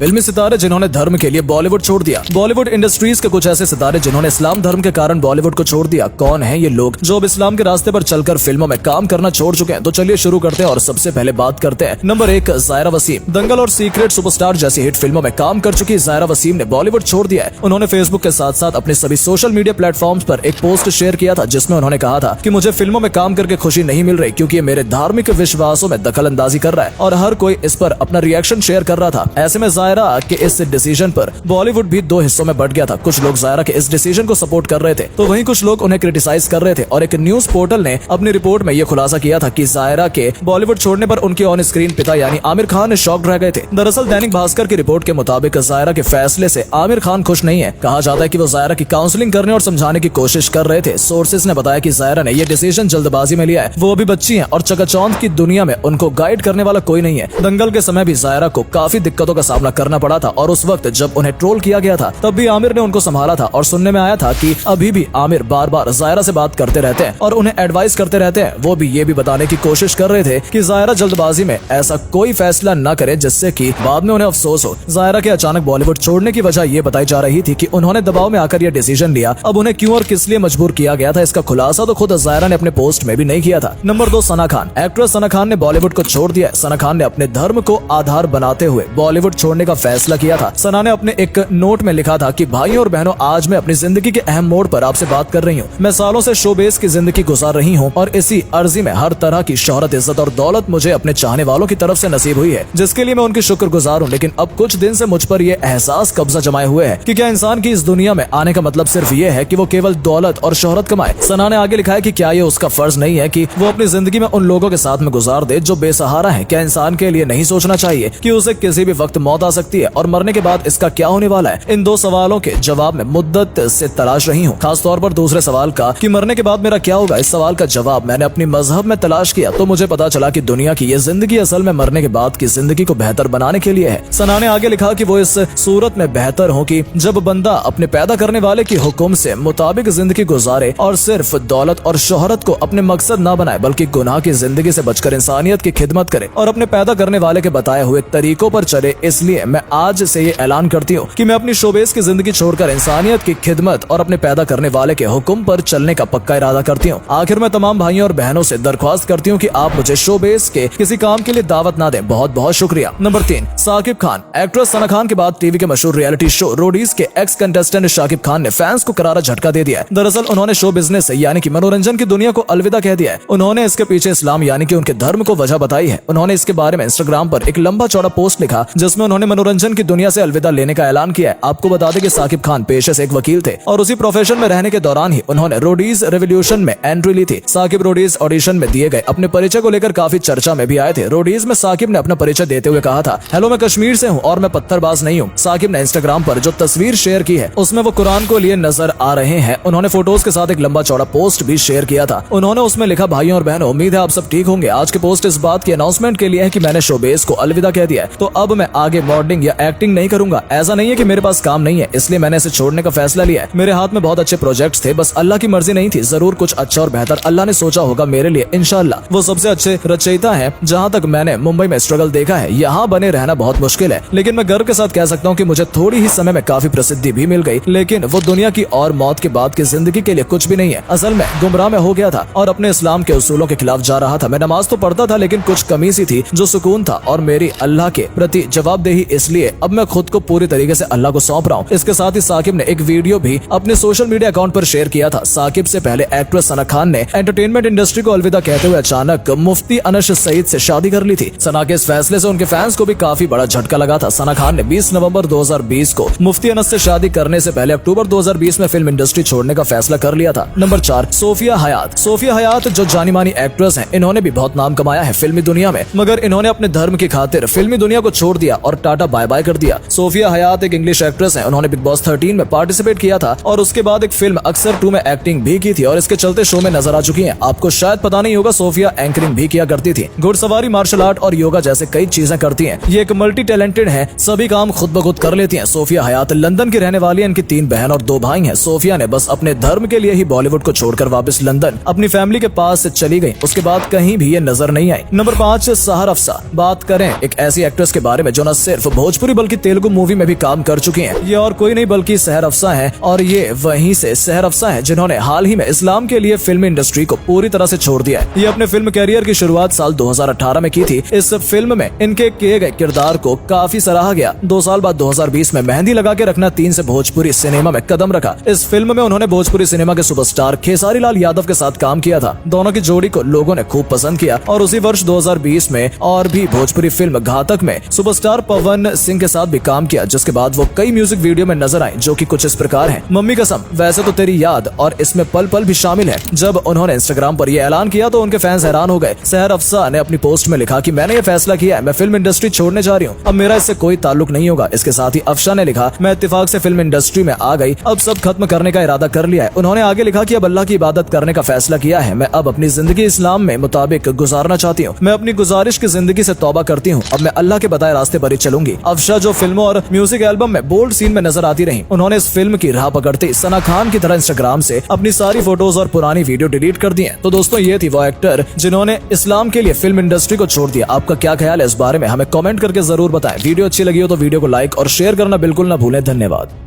फिल्मी सितारे जिन्होंने धर्म के लिए बॉलीवुड छोड़ दिया। बॉलीवुड इंडस्ट्रीज के कुछ ऐसे सितारे जिन्होंने इस्लाम धर्म के कारण बॉलीवुड को छोड़ दिया। कौन है ये लोग जो अब इस्लाम के रास्ते पर चलकर फिल्मों में काम करना छोड़ चुके हैं? तो चलिए शुरू करते हैं और सबसे पहले बात करते हैं नंबर 1 ज़ायरा वसीम। दंगल और सीक्रेट सुपरस्टार जैसी हिट फिल्मों में काम कर चुकी ज़ायरा वसीम ने बॉलीवुड छोड़ दिया है। उन्होंने फेसबुक के साथ साथ अपने सभी सोशल मीडिया प्लेटफॉर्म्स पर एक पोस्ट शेयर किया था जिसमें उन्होंने कहा था कि मुझे फिल्मों में काम करके खुशी नहीं मिल रही क्योंकि ये मेरे धार्मिक विश्वासों में दखल अंदाजी कर रहा है और हर कोई इस पर अपना रिएक्शन शेयर कर रहा था। ऐसे में ज़ायरा के इस डिसीजन पर बॉलीवुड भी दो हिस्सों में बट गया था। कुछ लोग ज़ायरा के इस डिसीजन को सपोर्ट कर रहे थे तो वहीं कुछ लोग उन्हें क्रिटिसाइज कर रहे थे और एक न्यूज पोर्टल ने अपनी रिपोर्ट में यह खुलासा किया था कि ज़ायरा के बॉलीवुड छोड़ने पर उनके ऑन स्क्रीन पिता यानी आमिर खान शॉक्ड रह गए थे। दरअसल दैनिक भास्कर की रिपोर्ट के मुताबिक ज़ायरा के फैसले से आमिर खान खुश नहीं है। कहा जाता है कि वो ज़ायरा की काउंसलिंग करने और समझाने की कोशिश कर रहे थे। सोर्सेज ने बताया कि ज़ायरा ने यह डिसीजन जल्दबाजी में लिया है। वो अभी बच्ची हैं और चकाचौंध की दुनिया में उनको गाइड करने वाला कोई नहीं है। दंगल के समय भी ज़ायरा को काफी दिक्कतों का सामना करना पड़ा था और उस वक्त जब उन्हें ट्रोल किया गया था तब भी आमिर ने उनको संभाला था और सुनने में आया था कि अभी भी आमिर बार बार ज़ायरा से बात करते रहते हैं और उन्हें एडवाइस करते रहते हैं। वो भी ये भी बताने की कोशिश कर रहे थे कि ज़ायरा जल्दबाजी में ऐसा कोई फैसला न करे जिससे कि बाद में उन्हें अफसोस हो। ज़ायरा के अचानक बॉलीवुड छोड़ने की वजह ये बताई जा रही थी कि उन्होंने दबाव में आकर यह डिसीजन लिया। अब उन्हें क्यों और किस लिए मजबूर किया गया था इसका खुलासा तो खुद ज़ायरा ने अपने पोस्ट में भी नहीं किया था। नंबर 2 सना खान। एक्ट्रेस सना खान ने बॉलीवुड को छोड़ दिया। सना खान ने अपने धर्म को आधार बनाते हुए बॉलीवुड छोड़ने का फैसला किया था। सना ने अपने एक नोट में लिखा था कि भाइयों और बहनों, आज मैं अपनी जिंदगी के अहम मोड़ पर आपसे बात कर रही हूँ। मैं सालों से शोबेस की जिंदगी गुजार रही हूँ और इसी अर्जी में हर तरह की शोहरत, इज्जत और दौलत मुझे अपने चाहने वालों की तरफ से नसीब हुई है जिसके लिए मैं उनकी शुक्रगुजार हूँ। लेकिन अब कुछ दिन से मुझ पर यह एहसास कब्जा जमाए हुए है कि क्या इंसान की इस दुनिया में आने का मतलब सिर्फ ये है कि वो केवल दौलत और शोहरत कमाए। सना ने आगे लिखा है कि क्या ये उसका फर्ज नहीं है कि वो अपनी जिंदगी में उन लोगों के साथ में गुजार दे जो बेसहारा है। क्या इंसान के लिए नहीं सोचना चाहिए कि उसे किसी भी वक्त मौत आ सकती है और मरने के बाद इसका क्या होने वाला है? इन दो सवालों के जवाब में मुद्दत से तलाश रही हूँ। खासतौर पर दूसरे सवाल का कि मरने के बाद मेरा क्या होगा, इस सवाल का जवाब मैंने अपनी मजहब में तलाश किया तो मुझे पता चला कि दुनिया की ये जिंदगी असल में मरने के बाद की जिंदगी को बेहतर बनाने के लिए है। सना ने आगे लिखा कि वो इस सूरत में बेहतर हो कि जब बंदा अपने पैदा करने वाले की हुक्म से मुताबिक जिंदगी गुजारे और सिर्फ दौलत और शोहरत को अपने मकसद न बनाए बल्कि गुनाह की जिंदगी से बचकर इंसानियत की खिदमत करे और अपने पैदा करने वाले के बताए हुए तरीकों पर चले। इसलिए मैं आज से ये ऐलान करती हूँ कि मैं अपनी शोबेस की जिंदगी छोड़कर इंसानियत की खिदमत और अपने पैदा करने वाले के हुक्म पर चलने का पक्का इरादा करती हूँ। आखिर में तमाम भाइयों और बहनों से दरख्वास्त करती हूँ कि आप मुझे शोबेस के किसी काम के लिए दावत ना दें। बहुत बहुत शुक्रिया। नंबर 3 साकिब खान। एक्ट्रेस सना खान के बाद टीवी के मशहूर रियलिटी शो रोडीज के एक्स कंटेस्टेंट शाकिब खान ने फैंस को करारा झटका दे दिया है। दरअसल उन्होंने शो बिजनेस यानी कि मनोरंजन की दुनिया को अलविदा कह दिया है। उन्होंने इसके पीछे इस्लाम यानी कि उनके धर्म को वजह बताई है। उन्होंने इसके बारे में इंस्टाग्राम पर एक लंबा चौड़ा पोस्ट लिखा जिसमें उन्होंने मनोरंजन की दुनिया से अलविदा लेने का ऐलान किया है। आपको बता दें कि साकिब खान पेशे से एक वकील थे और उसी प्रोफेशन में रहने के दौरान ही उन्होंने रोडीज रेवोल्यूशन में एंट्री ली थी। साकिब रोडीज ऑडिशन में दिए गए अपने परिचय को लेकर काफी चर्चा में भी आए थे। रोडीज में साकिब ने अपना परिचय देते हुए कहा था, हेलो मैं कश्मीर से हूँ और मैं पत्थरबाज नहीं हूँ। साकिब ने इंस्टाग्राम पर जो तस्वीर शेयर की है उसमें वो कुरान को लिए नजर आ रहे हैं। उन्होंने फोटोज के साथ एक लंबा चौड़ा पोस्ट भी शेयर किया था। उन्होंने उसमें लिखा, भाइयों और बहनों, उम्मीद है आप सब ठीक होंगे। आज के पोस्ट इस बात की अनाउंसमेंट के लिए है कि मैंने शोबेस को अलविदा कह दिया है तो अब मैं आगे मॉडलिंग या एक्टिंग नहीं करूंगा। ऐसा नहीं है कि मेरे पास काम नहीं है इसलिए मैंने इसे छोड़ने का फैसला लिया है। मेरे हाथ में बहुत अच्छे प्रोजेक्ट्स थे, बस अल्लाह की मर्जी नहीं थी। जरूर कुछ अच्छा और बेहतर अल्लाह ने सोचा होगा मेरे लिए। इंशाअल्लाह वो सबसे अच्छे रचयिता है। जहाँ तक मैंने मुंबई में स्ट्रगल देखा है, यहाँ बने रहना बहुत मुश्किल है, लेकिन मैं गर्व के साथ कह सकता हूँ कि मुझे थोड़ी ही समय में काफी प्रसिद्धि भी मिल गई। लेकिन वो दुनिया की और मौत के बाद की जिंदगी के लिए कुछ भी नहीं है। असल में गुमराह में हो गया था और अपने इस्लाम के उसूलों के खिलाफ जा रहा था। मैं नमाज तो पढ़ता था लेकिन कुछ कमी सी थी जो सुकून था और मेरी अल्लाह के प्रति जवाबदेही। इसलिए अब मैं खुद को पूरी तरीके से अल्लाह को सौंप रहा हूँ। इसके साथ ही साकिब ने एक वीडियो भी अपने सोशल मीडिया अकाउंट पर शेयर किया था। साकिब से पहले एक्ट्रेस सना खान ने एंटरटेनमेंट इंडस्ट्री को अलविदा कहते हुए अचानक मुफ्ती अनस सईद से शादी कर ली थी। सना के इस फैसले से उनके फैंस को भी काफी बड़ा झटका लगा था। सना खान ने 20 नवंबर 2020 को मुफ्ती अनस से शादी करने से पहले अक्टूबर 2020 में फिल्म इंडस्ट्री छोड़ने का फैसला कर लिया था। नंबर 4 सोफिया हयात। सोफिया हयात जो जानी मानी एक्ट्रेस हैं, इन्होंने भी बहुत नाम कमाया है फिल्मी दुनिया में, मगर इन्होंने अपने धर्म की खातिर फिल्मी दुनिया को छोड़ दिया और टाटा बाय बाय कर दिया। सोफिया हयात एक इंग्लिश एक्ट्रेस हैं। उन्होंने बिग बॉस 13 में पार्टिसिपेट किया था और उसके बाद एक फिल्म अक्सर 2 में एक्टिंग भी की थी और इसके चलते शो में नजर आ चुकी हैं। आपको शायद पता नहीं होगा, सोफिया एंकरिंग भी किया करती थी। घुड़सवारी, मार्शल आर्ट और योगा जैसे कई चीजें करती हैं। ये एक मल्टी टैलेंटेड है, सभी काम खुद ब खुद कर लेती हैं। सोफिया हयात लंदन की रहने वाली है। इनकी 3 बहन और 2 भाई हैं। सोफिया ने बस अपने धर्म के लिए ही बॉलीवुड को छोड़कर वापस लंदन अपनी फैमिली के पास से चली गई। उसके बाद कहीं भी ये नजर नहीं आई। नंबर 5 सहर अफसा। बात करें एक ऐसी एक्ट्रेस के बारे में जो न सिर्फ सिर्फ भोजपुरी बल्कि तेलुगु मूवी में भी काम कर चुकी हैं। ये और कोई नहीं बल्कि सहर अफसा हैं और ये वहीं से सहर अफसा हैं जिन्होंने हाल ही में इस्लाम के लिए फिल्म इंडस्ट्री को पूरी तरह से छोड़ दिया है। ये अपने फिल्म कैरियर की शुरुआत साल 2018 में की थी। इस फिल्म में इनके किए गए किरदार को काफी सराहा गया। 2 साल बाद 2020 में मेहंदी लगा के रखना 3 से भोजपुरी सिनेमा में कदम रखा। इस फिल्म में उन्होंने भोजपुरी सिनेमा के सुपरस्टार खेसारी लाल यादव के साथ काम किया था। दोनों की जोड़ी को लोगों ने खूब पसंद किया और उसी वर्ष 2020 में और भी भोजपुरी फिल्म घातक में सुपरस्टार पवन सिंह के साथ भी काम किया, जिसके बाद वो कई म्यूजिक वीडियो में नजर आए जो कि कुछ इस प्रकार हैं। मम्मी कसम, वैसे तो तेरी याद और इसमें पल पल भी शामिल है। जब उन्होंने इंस्टाग्राम पर यह ऐलान किया तो उनके फैंस हैरान हो गए। सहर अफसा ने अपनी पोस्ट में लिखा कि मैंने ये फैसला किया है, मैं फिल्म इंडस्ट्री छोड़ने जा रही हूँ, अब मेरा इससे कोई ताल्लुक नहीं होगा। इसके साथ ही अफसा ने लिखा, मैं इत्तेफाक से फिल्म इंडस्ट्री में आ गई, अब सब खत्म करने का इरादा कर लिया है। उन्होंने आगे लिखा कि अब अल्लाह की इबादत करने का फैसला किया है, मैं अब अपनी जिंदगी इस्लाम में मुताबिक गुजारना चाहती हूँ। मैं अपनी गुजारिश की जिंदगी से तौबा करती हूँ, अब मैं अल्लाह के बताए रास्ते पर ही चलूंगी। अफसा जो फिल्मों और म्यूजिक एल्बम में बोल्ड सीन में नजर आती रही, उन्होंने इस फिल्म की राह पकड़ते सना खान की तरह इंस्टाग्राम से अपनी सारी फोटोज और पुरानी वीडियो डिलीट कर दी है। तो दोस्तों, ये थी वो एक्टर जिन्होंने इस्लाम के लिए फिल्म इंडस्ट्री को छोड़ दिया। आपका क्या ख्याल है इस बारे में, हमें कमेंट करके जरूर बताएं। वीडियो अच्छी लगी हो तो वीडियो को लाइक और शेयर करना बिल्कुल ना भूलें। धन्यवाद।